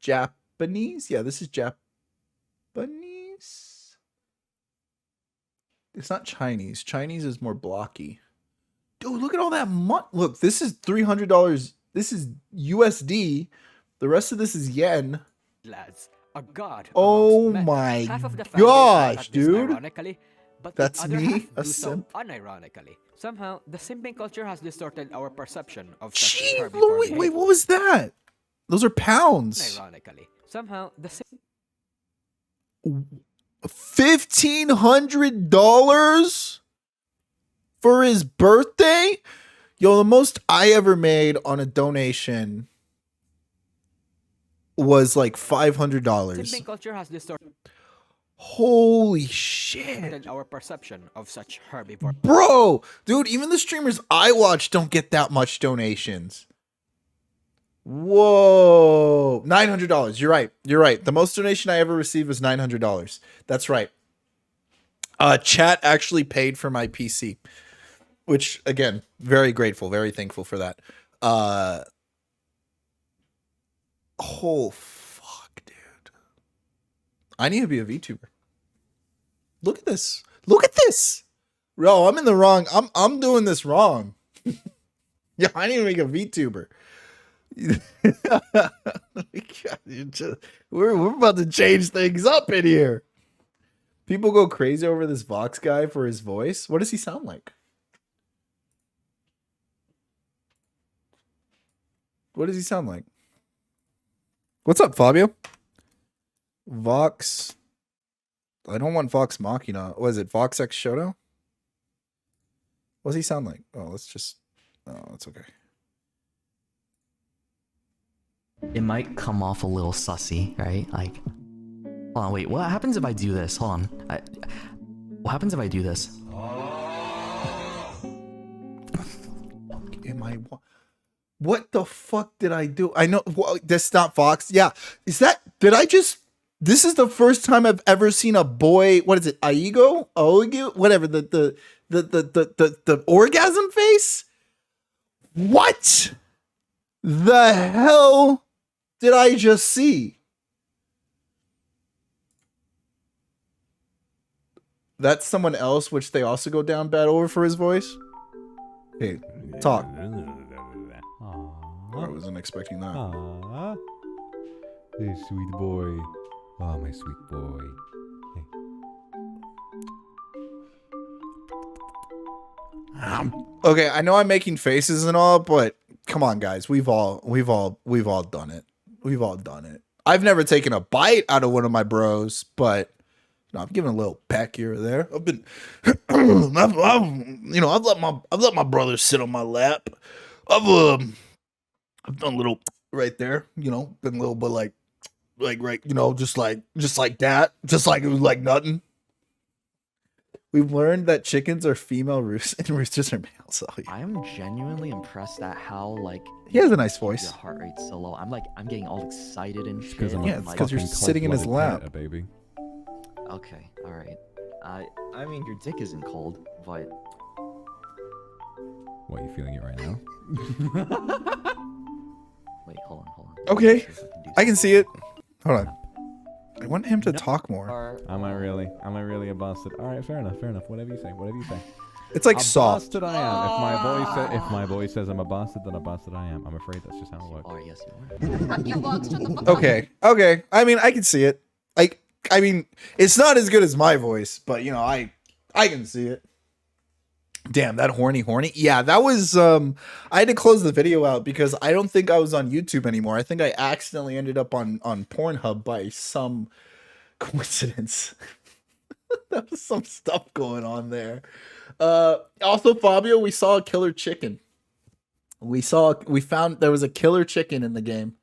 Japanese? Yeah, this is Japanese. It's not Chinese. Chinese is more blocky. Dude, look at all that money. Look, this is $300. This is USD. The rest of this is yen. lads, a god Oh amongst men. my Half of the fan base laugh gosh, at this dude. ironically, but That's the other me, half a do so simp. unironically. Somehow, the simping culture has distorted our perception of such Gee, herbivore wait, behavior. what was that? Those are pounds. Ironically, somehow the $1,500 for his birthday? Yo, the most I ever made on a donation was like simping $500. culture has distorted Holy shit. our perception of such herbivore. Bro, dude, even the streamers I watch don't get that much donations. Whoa. $900. You're right. You're right. The most donation I ever received was $900. That's right. Chat actually paid for my PC, which again, very grateful, very thankful for that. Oh fuck, dude. I need to be a VTuber. Look at this. Look at this. Bro, I'm in the wrong. I'm doing this wrong. Yeah, I need to make a VTuber. We're about to change things up in here. People go crazy over this Vox guy for his voice. What does he sound like? What does he sound like? What's up, Fabio? Vox. I don't want Vox Machina. Was it Vox X Shoto? What does he sound like? Oh, let's just. Oh, that's okay. It might come off a little sussy, right? Like, hold on, wait, what happens if I do this? Hold on. What happens if I do this? Am I? What the fuck did I do? I know that's not Fox. Yeah, is that? Did I just? This is the first time I've ever seen a boy. What is it? Aigo? Oigo? Whatever. The orgasm face. What the hell did I just see? That's someone else, which they also go down bad over for his voice. Hey, talk. I wasn't expecting that. Aww. Hey, sweet boy. Oh, my sweet boy. Hey. Okay, I know I'm making faces and all, but come on, guys. We've all done it. We've all done it. I've never taken a bite out of one of my bros, but I've given a little peck here or there. I've been, I've let my brother sit on my lap. I've done a little right there, been a little bit like right, just like that, just like it was like nothing. We've learned that chickens are female roosters and roosters are male. So yeah. I am genuinely impressed at how like He has a nice your voice. heart rate's so low. I'm getting all excited and shit. Because I'm Yeah, a it's 'cause you're fucking sitting in his cold-blooded lap. predator, baby. Okay, all right. I mean your dick isn't cold, but What, you feeling it right now? wait, hold on. Okay, Make sure if do I can something. see it. Hold on. I want him to talk more. Are- Am I really a bastard? All right, fair enough. Whatever you say. It's like A soft. bastard I am. If my boy says I'm a bastard, then a bastard I am. I'm afraid that's just how it works. Oh yes, you are. Okay. I mean, I can see it. I mean, it's not as good as my voice, but I can see it. Damn, that horny. Yeah, that was I had to close the video out because I don't think I was on YouTube anymore. I think I accidentally ended up on Pornhub by some coincidence. That was some stuff going on there. Also, Fabio, we saw a killer chicken. We found there was a killer chicken in the game.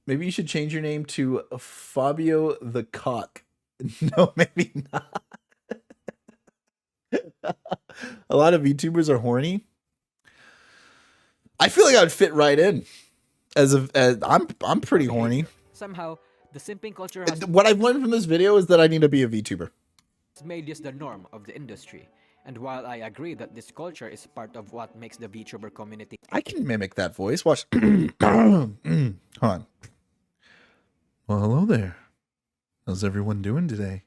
Maybe you should change your name to Fabio the Cock. No, maybe not. A lot of VTubers are horny. I feel like I'd fit right in. As I'm pretty horny. Somehow, the simping culture has What I've learned from this video is that I need to be a VTuber. made this the norm of the industry. And while I agree that this culture is part of what makes the VTuber community I can mimic that voice. Watch. Hold on. Well, hello there. How's everyone doing today?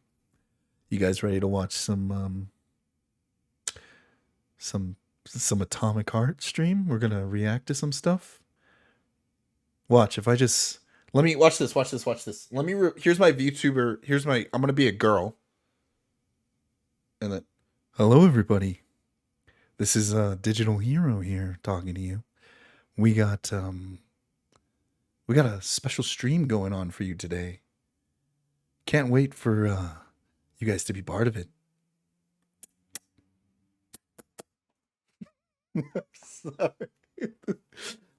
You guys ready to watch some Atomic Heart stream? We're gonna react to some stuff. Watch. If I just let me watch this. Let me. Here's my VTuber. I'm gonna be a girl. And then, hello everybody. This is Digital Hero here talking to you. We got a special stream going on for you today. Can't wait for you guys to be part of it. Sorry.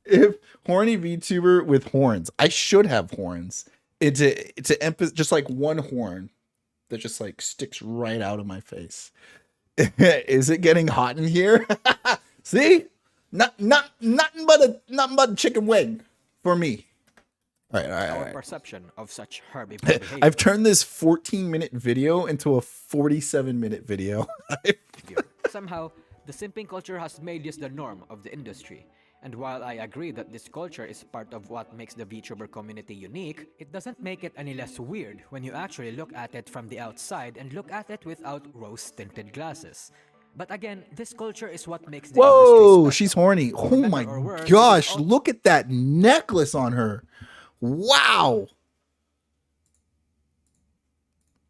If horny VTuber with horns, I should have horns. It's a emphasis, just like one horn that just like sticks right out of my face. Is it getting hot in here? See, nothing but a chicken wing for me. All our right. perception of such Herbie behavior. I've turned this 14-minute video into a 47-minute video. Somehow, the simping culture has made this the norm of the industry. And while I agree that this culture is part of what makes the VTuber community unique, it doesn't make it any less weird when you actually look at it from the outside and look at it without rose-tinted glasses. But again, this culture is what makes the Whoa, industry she's special. horny. For Oh better my or worse, it is gosh, all- look at that necklace on her. Wow.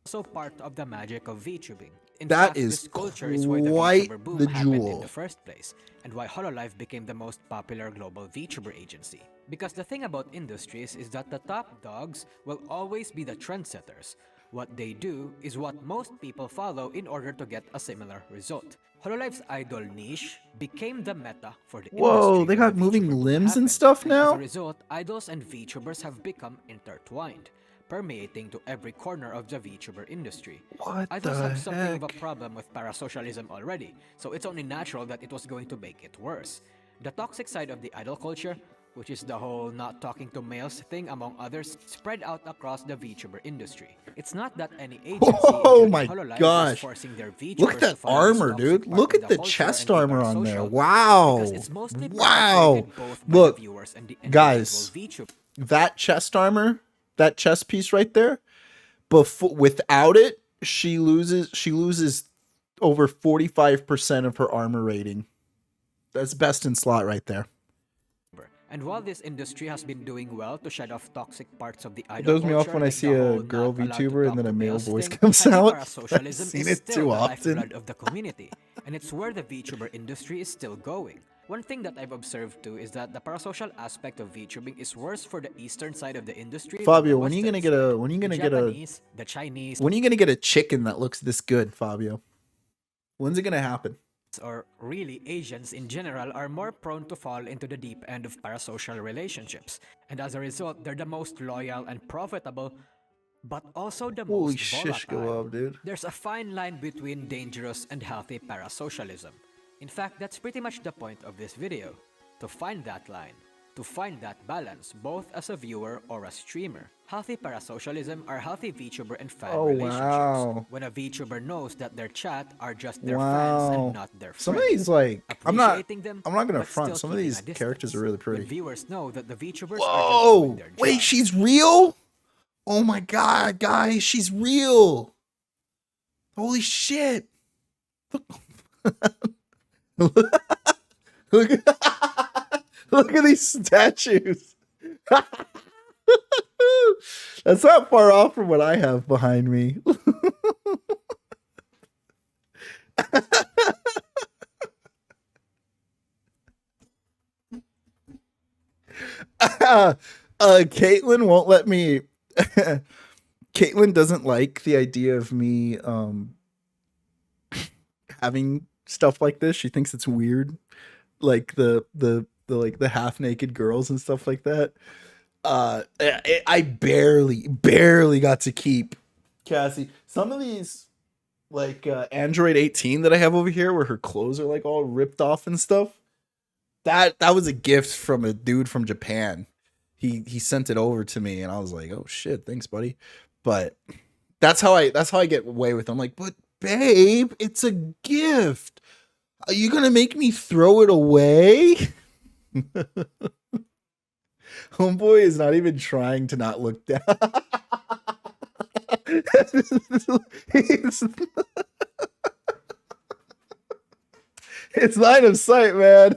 also part of the magic of VTubing. In That fact, is this culture is why the quite VTuber boom the happened in jewel. the first place, and why Hololive became the most popular global VTuber agency. Because the thing about industries is that the top dogs will always be the trendsetters. What they do is what most people follow in order to get a similar result. Hololive's idol niche became the meta for the Whoa, industry. they when got the moving VTuber boom limbs and happened, stuff As now? a result, idols and VTubers have become intertwined, permeating to every corner of the VTuber industry. What Idols the have something of a heck? problem with parasocialism already, so it's only natural that it was going to make it worse. The toxic side of the idol culture, which is the whole not talking to males thing among others, spread out across the VTuber industry. It's not that any agency, Oh including my Hololive, is gosh. forcing their VTubers Look at to that follow this armor, toxic dude. part Look of at the culture chest and be armor on there. parasocial, Wow. because it's mostly Wow. perpetuated both by Look, the viewers and the guys, individual VTubers. that chest armor, that chest piece right there, without it, she loses over 45% of her armor rating. That's best in slot right there. And while this industry has been doing well to shed off toxic parts of the It idol does me off culture, when I like see the a whole girl not allowed to VTuber and talk then a to male males voice thing, comes out. I've Parasocialism seen is it still too the often. lifeblood of the community, and it's where the VTuber industry is still going. One thing that I've observed too is that the parasocial aspect of VTubing is worse for the eastern side of the industry. than Fabio, the when are you western gonna get side. a when are you The gonna get a Japanese, the Chinese, when are you gonna get a chicken that looks this good, Fabio? When's it gonna happen? or really Asians in general are more prone to fall into the deep end of parasocial relationships. And as a result, they're the most loyal and profitable, but also the Holy most shish, go volatile. up, dude. There's a fine line between dangerous and healthy parasocialism. In fact, that's pretty much the point of this video. To find that line. To find that balance, both as a viewer or a streamer. Healthy parasocialism are healthy VTuber and fan Oh, relationships. wow. When a VTuber knows that their chat are just their fans Wow. and not their friends. Some of these, like, I'm not Appreciating them, gonna but front. still Some of keeping these a distance. characters are really When pretty. viewers know that the VTubers are just doing Whoa! their job. Wait, she's real? Oh my god, guys, she's real. Holy shit. Look at, look at these statues. That's not far off from what I have behind me. Caitlin won't let me. Caitlin doesn't like the idea of me having stuff like this. She thinks it's weird, like the like the half naked girls and stuff like that. I barely got to keep Cassie. Some of these, like Android 18 that I have over here, where her clothes are like all ripped off and stuff. That was a gift from a dude from Japan. He sent it over to me, and I was like, "Oh shit, thanks, buddy." But that's how I get away with it. I'm like, "But babe, it's a gift. Are you gonna make me throw it away?" Homeboy is not even trying to not look down. It's line of sight, man.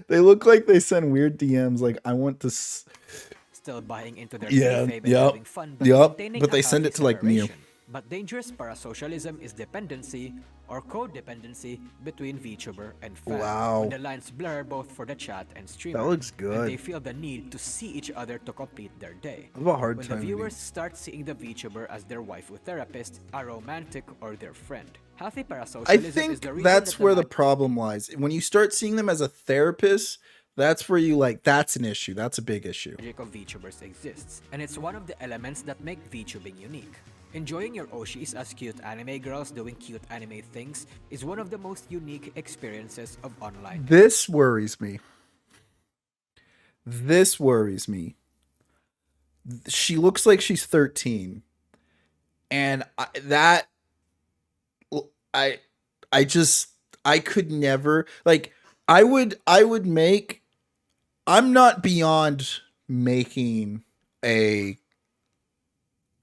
They look like they send weird DMs like, I want to Still buying into their Yeah, kayfabe and yep, having fun, but yep, maintaining but a they send healthy it to, like, me. separation. But dangerous parasocialism is dependency or codependency between VTuber and fan. Wow. When the lines blur both for the chat and streamer. That looks And good. they feel the need to see each other to complete their day. I have a hard When time the with viewers start seeing the VTuber as their waifu therapist, a romantic, or their friend. Healthy parasocialism I is think the reason that's that where the problem lies. When you start seeing them as a therapist, that's where you like, that's an issue. That's a big issue. magic of VTubers exists, and it's one of the elements that make VTubing unique. Enjoying your Oshis as cute anime girls doing cute anime things is one of the most unique experiences of online. This worries me. This worries me. She looks like she's 13. And I could never, like, I would make, I'm not beyond making a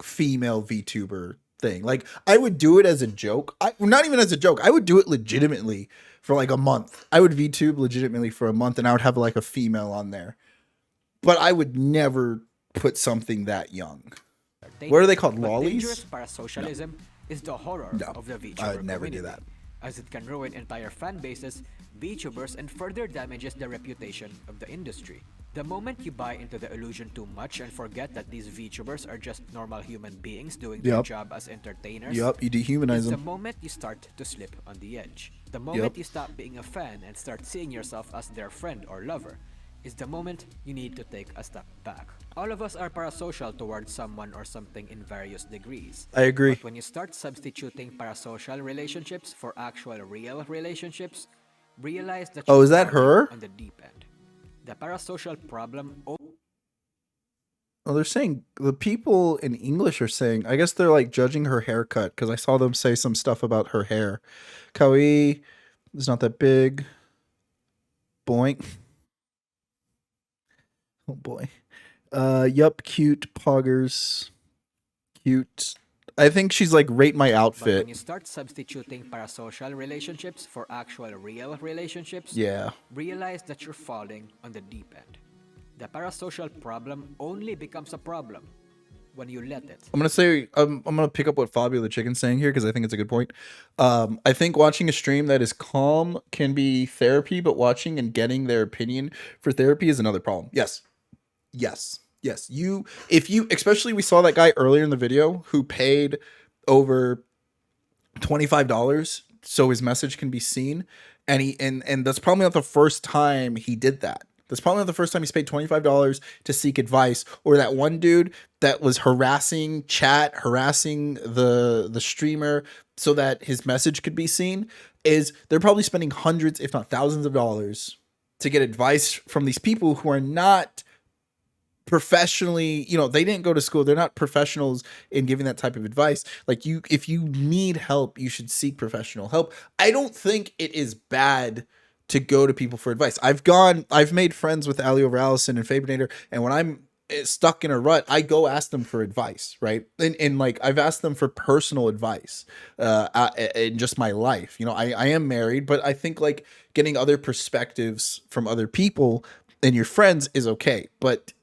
female VTuber thing. Like, I would do it as a joke. Not even as a joke. I would do it legitimately for like a month. I would VTube legitimately for a month, and I would have like a female on there. But I would never put something that young. What are they called? But Lollies? dangerous parasocialism is the horror No, of the VTuber I would never do community, that. as it can ruin entire fan bases, VTubers, and further damages the reputation of the industry. The moment you buy into the illusion too much and forget that these VTubers are just normal human beings doing their Yep. job as entertainers, Yup, you dehumanize is the them. moment you start to slip on the edge. The moment you stop being a fan and start seeing yourself as their friend or lover is the moment you need to take a step back. All of us are parasocial towards someone or something in various degrees. I agree. But when you start substituting parasocial relationships for actual real relationships, realize that Oh, you're is that falling her? on the deep end. The parasocial problem Well, they're saying, the people in English are saying, I guess they're like judging her haircut, because I saw them say some stuff about her hair. Kawaii is not that big. Boink. Oh boy. Yup, cute poggers. Cute. I think she's like, rate my But when outfit. you start substituting parasocial relationships for actual real relationships, Yeah. realize that you're falling on the deep end. The parasocial problem only becomes a problem when you let it. I'm gonna say I'm gonna pick up what Fabio the Chicken's saying here because I think it's a good point. I think watching a stream that is calm can be therapy, but watching and getting their opinion for therapy is another problem. Yes, yes. If you, especially we saw that guy earlier in the video who paid over $25 so his message can be seen, and and that's probably not the first time he did that. That's probably not the first time he's paid $25 to seek advice. Or that one dude that was harassing the streamer so that his message could be seen. Is they're probably spending hundreds, if not thousands of dollars to get advice from these people who are not professionally, they didn't go to school. They're not professionals in giving that type of advice. Like, if you need help, you should seek professional help. I don't think it is bad to go to people for advice. I've made friends with Ali over Allison and Fabernator, and when I'm stuck in a rut, I go ask them for advice, right? And like, I've asked them for personal advice in just my life. I am married, but I think like getting other perspectives from other people and your friends is okay. But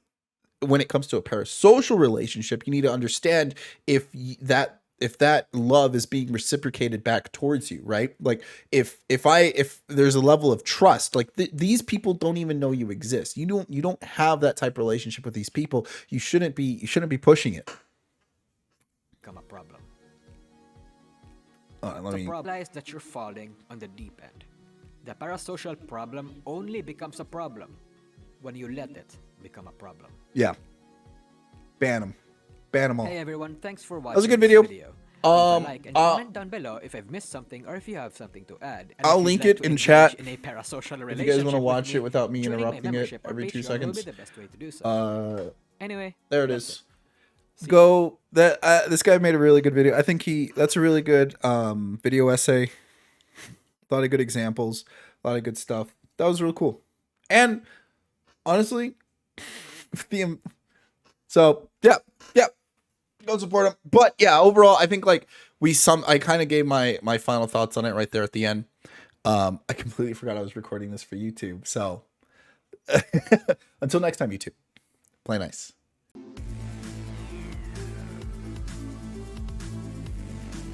when it comes to a parasocial relationship, you need to understand if that love is being reciprocated back towards you, right? Like if there's a level of trust, like these people don't even know you exist. You don't have that type of relationship with these people. You shouldn't be pushing it. Become a problem. Let The me. problem is that you're falling on the deep end. The parasocial problem only becomes a problem when you let it become a problem. Yeah. Ban them all. Hey everyone, thanks for watching. That was a good this video. Leave a like and comment down below if I've missed something or if you have something to add. And I'll if you'd link like it to in engage chat in a parasocial if you guys want to relationship watch with it without me joining my interrupting it membership or every 2 Patreon seconds. will be the best way to do so. Anyway, There it that's is. See Go that this guy made a really good video. I think that's a really good video essay. A lot of good examples, a lot of good stuff. That was real cool. And honestly, so yeah, go support him. But yeah, overall, I think like I kind of gave my final thoughts on it right there at the end. I completely forgot I was recording this for YouTube. So until next time, YouTube, play nice.